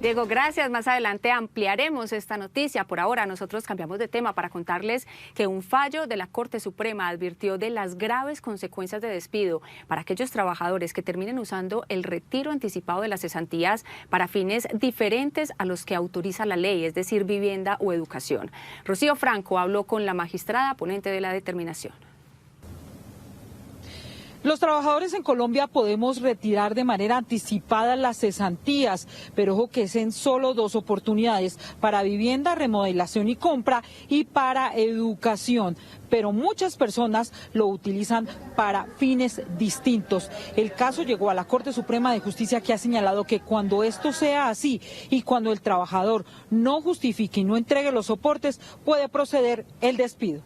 Diego, gracias. Más adelante ampliaremos esta noticia. Por ahora nosotros cambiamos de tema para contarles que un fallo de la Corte Suprema advirtió de las graves consecuencias de despido para aquellos trabajadores que terminen usando el retiro anticipado de las cesantías para fines diferentes a los que autoriza la ley, es decir, vivienda o educación. Rocío Franco habló con la magistrada ponente de la determinación. Los trabajadores en Colombia podemos retirar de manera anticipada las cesantías, pero ojo que es en solo 2 oportunidades, para vivienda, remodelación y compra y para educación. Pero muchas personas lo utilizan para fines distintos. El caso llegó a la Corte Suprema de Justicia, que ha señalado que cuando esto sea así y cuando el trabajador no justifique y no entregue los soportes, puede proceder el despido.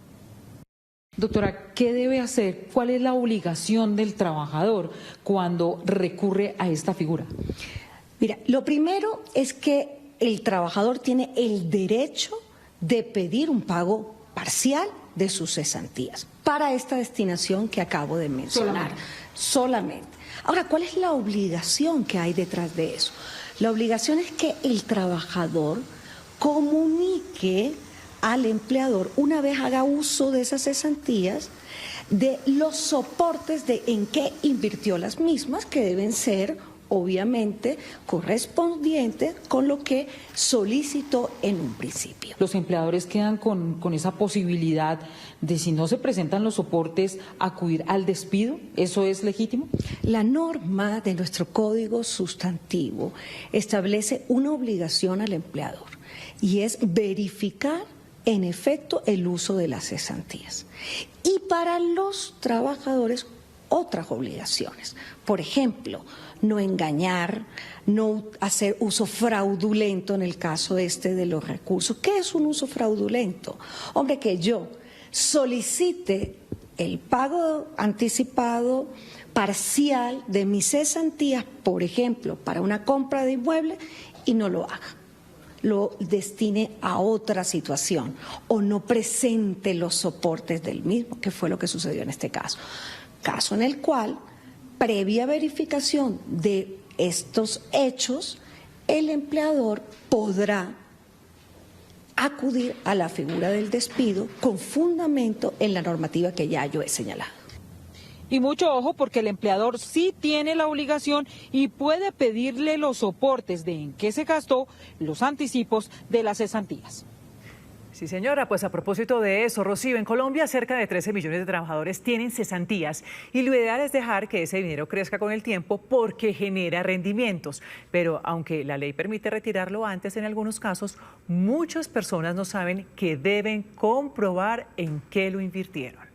Doctora, ¿qué debe hacer? ¿Cuál es la obligación del trabajador cuando recurre a esta figura? Mira, lo primero es que el trabajador tiene el derecho de pedir un pago parcial de sus cesantías para esta destinación que acabo de mencionar. Solamente. Ahora, ¿cuál es la obligación que hay detrás de eso? La obligación es que el trabajador comunique al empleador, una vez haga uso de esas cesantías, de los soportes de en qué invirtió las mismas, que deben ser obviamente correspondientes con lo que solicitó en un principio. Los empleadores quedan con esa posibilidad de, si no se presentan los soportes, acudir al despido. ¿Eso es legítimo? La norma de nuestro Código Sustantivo establece una obligación al empleador y es verificar en efecto el uso de las cesantías. Y para los trabajadores otras obligaciones. Por ejemplo, no engañar, no hacer uso fraudulento en el caso de los recursos. ¿Qué es un uso fraudulento? Hombre, que yo solicite el pago anticipado parcial de mis cesantías, por ejemplo, para una compra de inmueble y no lo haga, lo destine a otra situación o no presente los soportes del mismo, que fue lo que sucedió en este caso. Caso en el cual, previa verificación de estos hechos, el empleador podrá acudir a la figura del despido con fundamento en la normativa que ya yo he señalado. Y mucho ojo, porque el empleador sí tiene la obligación y puede pedirle los soportes de en qué se gastó los anticipos de las cesantías. Sí, señora, pues a propósito de eso, Rocío, en Colombia cerca de 13 millones de trabajadores tienen cesantías y lo ideal es dejar que ese dinero crezca con el tiempo porque genera rendimientos. Pero aunque la ley permite retirarlo antes en algunos casos, muchas personas no saben que deben comprobar en qué lo invirtieron.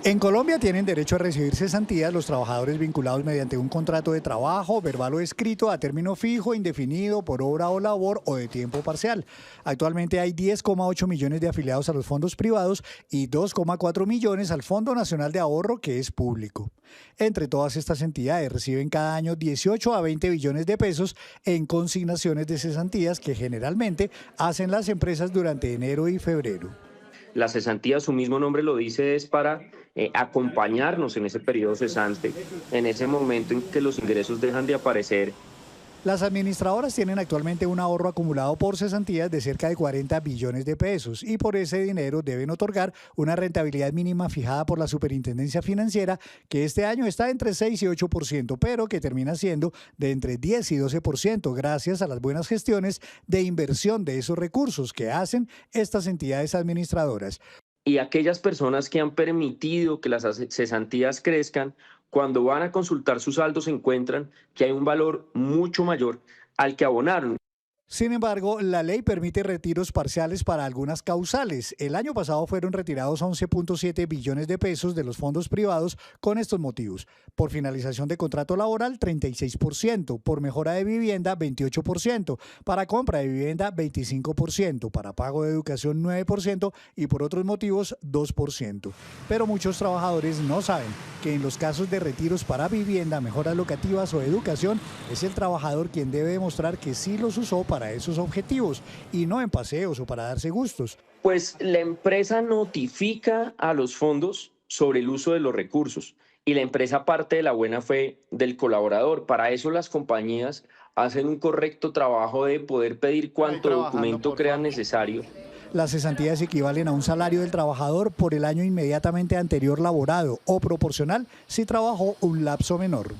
En Colombia tienen derecho a recibir cesantías los trabajadores vinculados mediante un contrato de trabajo, verbal o escrito, a término fijo, indefinido, por obra o labor o de tiempo parcial. Actualmente hay 10,8 millones de afiliados a los fondos privados y 2,4 millones al Fondo Nacional de Ahorro, que es público. Entre todas estas entidades reciben cada año 18 a 20 billones de pesos en consignaciones de cesantías que generalmente hacen las empresas durante enero y febrero. La cesantía, su mismo nombre lo dice, es para acompañarnos en ese periodo cesante, en ese momento en que los ingresos dejan de aparecer. Las administradoras tienen actualmente un ahorro acumulado por cesantías de cerca de 40 billones de pesos y por ese dinero deben otorgar una rentabilidad mínima fijada por la Superintendencia Financiera, que este año está entre 6 y 8%, pero que termina siendo de entre 10 y 12% gracias a las buenas gestiones de inversión de esos recursos que hacen estas entidades administradoras. Y aquellas personas que han permitido que las cesantías crezcan, cuando van a consultar sus saldos encuentran que hay un valor mucho mayor al que abonaron. Sin embargo, la ley permite retiros parciales para algunas causales. El año pasado fueron retirados 11,7 billones de pesos de los fondos privados con estos motivos: por finalización de contrato laboral, 36%, por mejora de vivienda, 28%, para compra de vivienda, 25%, para pago de educación, 9% y por otros motivos, 2%. Pero muchos trabajadores no saben que en los casos de retiros para vivienda, mejoras locativas o educación, es el trabajador quien debe demostrar que sí los usó para esos objetivos y no en paseos o para darse gustos. Pues la empresa notifica a los fondos sobre el uso de los recursos y la empresa parte de la buena fe del colaborador. Para eso las compañías hacen un correcto trabajo de poder pedir cuanto documento crean necesario. Las cesantías equivalen a un salario del trabajador por el año inmediatamente anterior laborado o proporcional si trabajó un lapso menor.